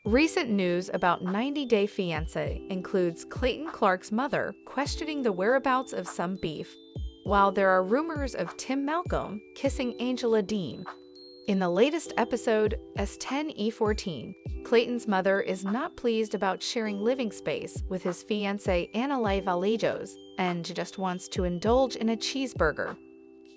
Recent news about 90-Day Fiance includes Clayton Clark's mother questioning the whereabouts of some beef, while there are rumors of Tim Malcolm kissing Angela Dean. In the latest episode, S10E14, Clayton's mother is not pleased about sharing living space with his fiancée Annalise Vallejos and just wants to indulge in a cheeseburger.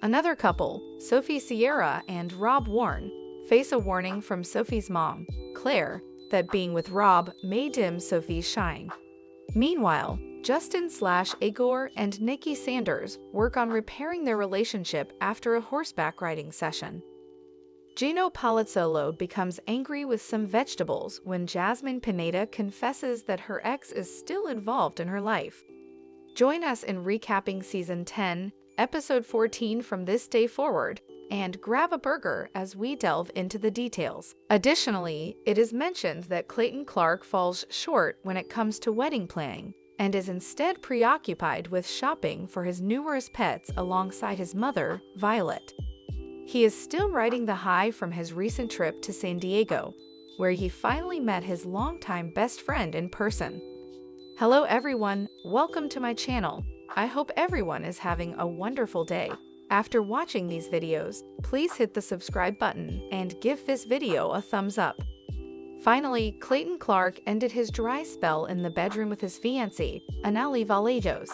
Another couple, Sophie Sierra and Rob Warren, face a warning from Sophie's mom, Claire, that being with Rob may dim Sophie's shine. Meanwhile, Justin/Igor and Nikki Sanders work on repairing their relationship after a horseback riding session. Gino Palazzolo becomes angry with some vegetables when Jasmine Pineda confesses that her ex is still involved in her life. Join us in recapping Season 10, Episode 14 from this day forward, and grab a burger as we delve into the details. Additionally, it is mentioned that Clayton Clark falls short when it comes to wedding planning and is instead preoccupied with shopping for his numerous pets alongside his mother, Violet. He is still riding the high from his recent trip to San Diego, where he finally met his longtime best friend in person. Hello everyone, welcome to my channel. I hope everyone is having a wonderful day. After watching these videos, please hit the subscribe button and give this video a thumbs up. Finally, Clayton Clark ended his dry spell in the bedroom with his fiancée, Annalise Vallejos.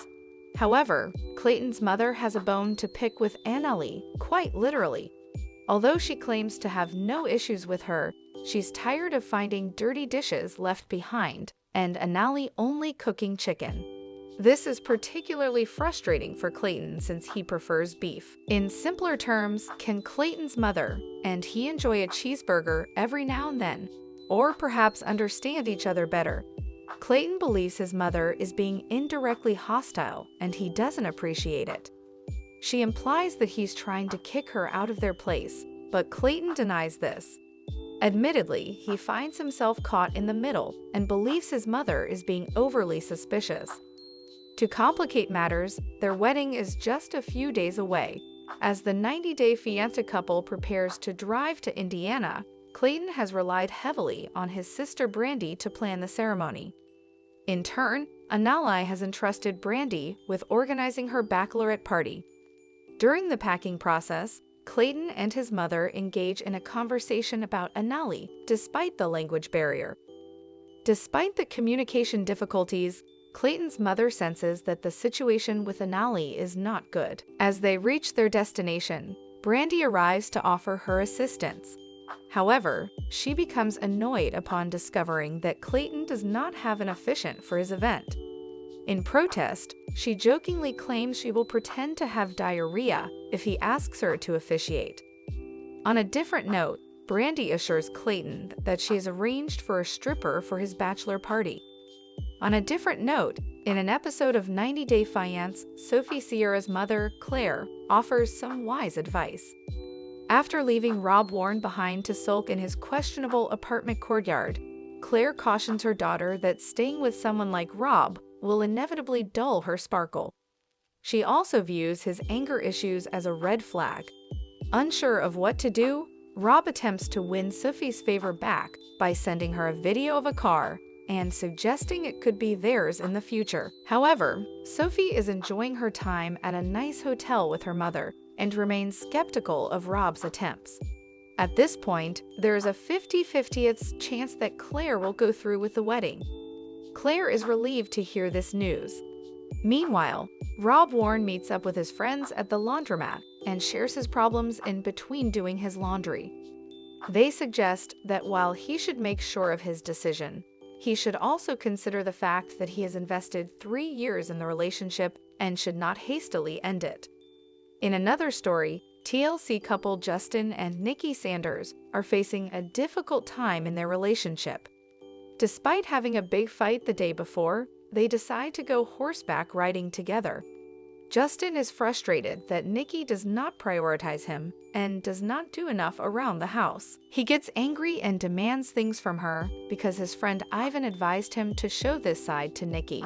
However, Clayton's mother has a bone to pick with Annalise, quite literally. Although she claims to have no issues with her, she's tired of finding dirty dishes left behind and Annalise only cooking chicken. This is particularly frustrating for Clayton since he prefers beef. In simpler terms, can Clayton's mother and he enjoy a cheeseburger every now and then, or perhaps understand each other better? Clayton believes his mother is being indirectly hostile and he doesn't appreciate it. She implies that he's trying to kick her out of their place, but Clayton denies this. Admittedly, he finds himself caught in the middle and believes his mother is being overly suspicious. To complicate matters, their wedding is just a few days away. As the 90-Day Fiance couple prepares to drive to Indiana, Clayton has relied heavily on his sister Brandy to plan the ceremony. In turn, Annalise has entrusted Brandy with organizing her bachelorette party. During the packing process, Clayton and his mother engage in a conversation about Annalise despite the language barrier. Despite the communication difficulties, Clayton's mother senses that the situation with Annalise is not good. As they reach their destination, Brandy arrives to offer her assistance. However, she becomes annoyed upon discovering that Clayton does not have an officiant for his event. In protest, she jokingly claims she will pretend to have diarrhea if he asks her to officiate. On a different note, Brandy assures Clayton that she has arranged for a stripper for his bachelor party. On a different note, in an episode of 90-Day Fiance, Sophie Sierra's mother, Claire, offers some wise advice. After leaving Rob Warren behind to sulk in his questionable apartment courtyard, Claire cautions her daughter that staying with someone like Rob will inevitably dull her sparkle. She also views his anger issues as a red flag. Unsure of what to do, Rob attempts to win Sophie's favor back by sending her a video of a car and suggesting it could be theirs in the future. However, Sophie is enjoying her time at a nice hotel with her mother and remains skeptical of Rob's attempts. At this point, there is a 50-50th chance that Claire will go through with the wedding. Claire is relieved to hear this news. Meanwhile, Rob Warren meets up with his friends at the laundromat and shares his problems in between doing his laundry. They suggest that while he should make sure of his decision, he should also consider the fact that he has invested 3 years in the relationship and should not hastily end it. In another story, TLC couple Justin and Nikki Sanders are facing a difficult time in their relationship. Despite having a big fight the day before, they decide to go horseback riding together. Justin is frustrated that Nikki does not prioritize him and does not do enough around the house. He gets angry and demands things from her because his friend Ivan advised him to show this side to Nikki.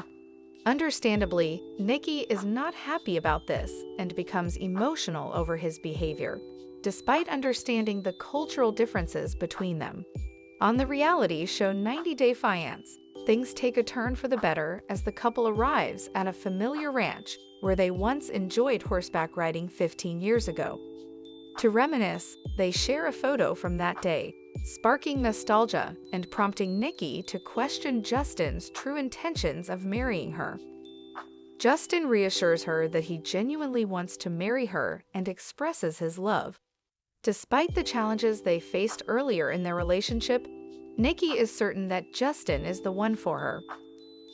Understandably, Nikki is not happy about this and becomes emotional over his behavior, despite understanding the cultural differences between them. On the reality show 90 Day Fiance, things take a turn for the better as the couple arrives at a familiar ranch where they once enjoyed horseback riding 15 years ago. To reminisce, they share a photo from that day, sparking nostalgia and prompting Nikki to question Justin's true intentions of marrying her. Justin reassures her that he genuinely wants to marry her and expresses his love. Despite the challenges they faced earlier in their relationship, Nikki is certain that Justin is the one for her.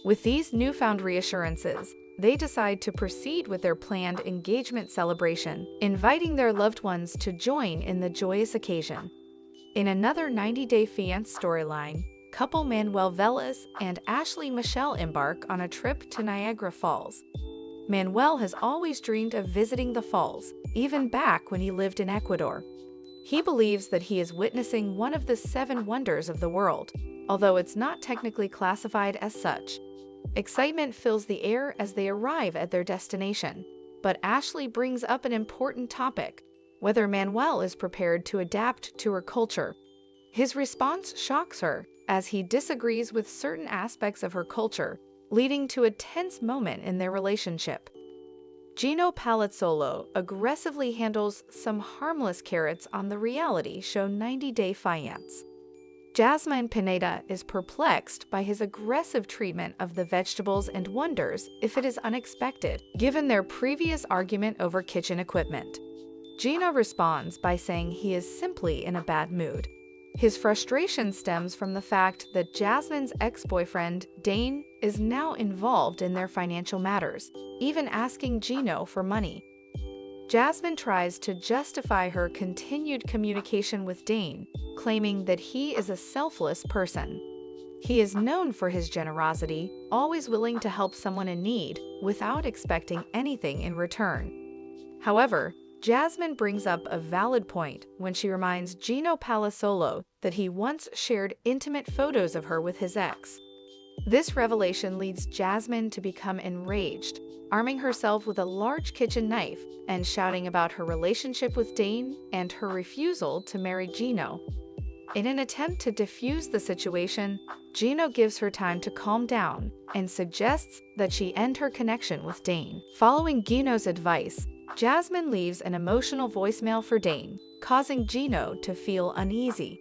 With these newfound reassurances, they decide to proceed with their planned engagement celebration, inviting their loved ones to join in the joyous occasion. In another 90 Day Fiancé storyline, couple Manuel Velez and Ashley Michelle embark on a trip to Niagara Falls. Manuel has always dreamed of visiting the falls, even back when he lived in Ecuador. He believes that he is witnessing one of the 7 wonders of the world, although it's not technically classified as such. Excitement fills the air as they arrive at their destination, but Ashley brings up an important topic: whether Manuel is prepared to adapt to her culture. His response shocks her, as he disagrees with certain aspects of her culture, leading to a tense moment in their relationship. Gino Palazzolo aggressively handles some harmless carrots on the reality show 90 Day Fiancé. Jasmine Pineda is perplexed by his aggressive treatment of the vegetables and wonders if it is unexpected, given their previous argument over kitchen equipment. Gino responds by saying he is simply in a bad mood. His frustration stems from the fact that Jasmine's ex-boyfriend, Dane, is now involved in their financial matters, even asking Gino for money. Jasmine tries to justify her continued communication with Dane, claiming that he is a selfless person. He is known for his generosity, always willing to help someone in need without expecting anything in return. However, Jasmine brings up a valid point when she reminds Gino Palazzolo that he once shared intimate photos of her with his ex. This revelation leads Jasmine to become enraged, arming herself with a large kitchen knife and shouting about her relationship with Dane and her refusal to marry Gino. In an attempt to defuse the situation, Gino gives her time to calm down and suggests that she end her connection with Dane. Following Gino's advice, Jasmine leaves an emotional voicemail for Dane, causing Gino to feel uneasy.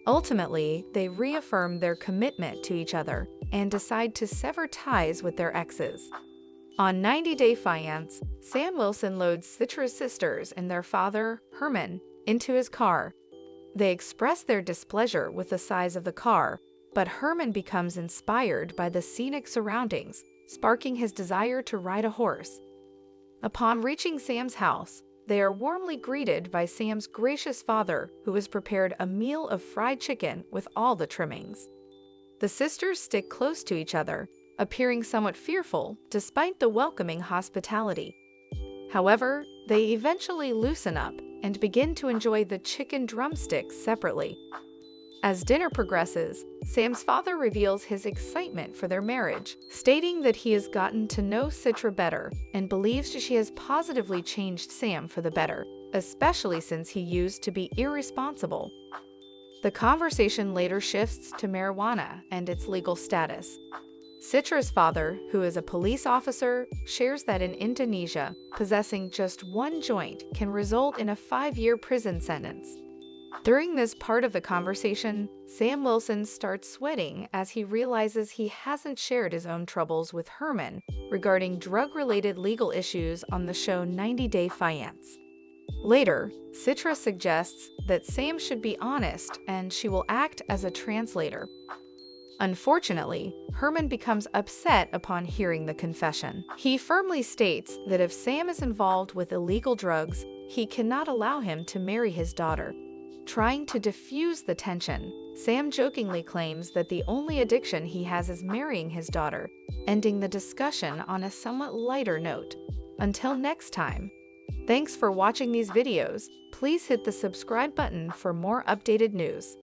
Ultimately, they reaffirm their commitment to each other and decide to sever ties with their exes. On 90 Day Fiancé, Sam Wilson loads Citra's sisters and their father, Herman, into his car. They express their displeasure with the size of the car, but Herman becomes inspired by the scenic surroundings, sparking his desire to ride a horse. Upon reaching Sam's house, they are warmly greeted by Sam's gracious father, who has prepared a meal of fried chicken with all the trimmings. The sisters stick close to each other, appearing somewhat fearful despite the welcoming hospitality. However, they eventually loosen up and begin to enjoy the chicken drumsticks separately. As dinner progresses, Sam's father reveals his excitement for their marriage, stating that he has gotten to know Citra better and believes she has positively changed Sam for the better, especially since he used to be irresponsible. The conversation later shifts to marijuana and its legal status. Citra's father, who is a police officer, shares that in Indonesia, possessing just one joint can result in a 5-year prison sentence. During this part of the conversation, Sam Wilson starts sweating as he realizes he hasn't shared his own troubles with Herman regarding drug-related legal issues on the show 90 Day Fiancé. Later, Citra suggests that Sam should be honest and she will act as a translator. Unfortunately, Herman becomes upset upon hearing the confession. He firmly states that if Sam is involved with illegal drugs, he cannot allow him to marry his daughter. Trying to diffuse the tension, Sam jokingly claims that the only addiction he has is marrying his daughter, ending the discussion on a somewhat lighter note. Until next time. Thanks for watching these videos. Please hit the subscribe button for more updated news.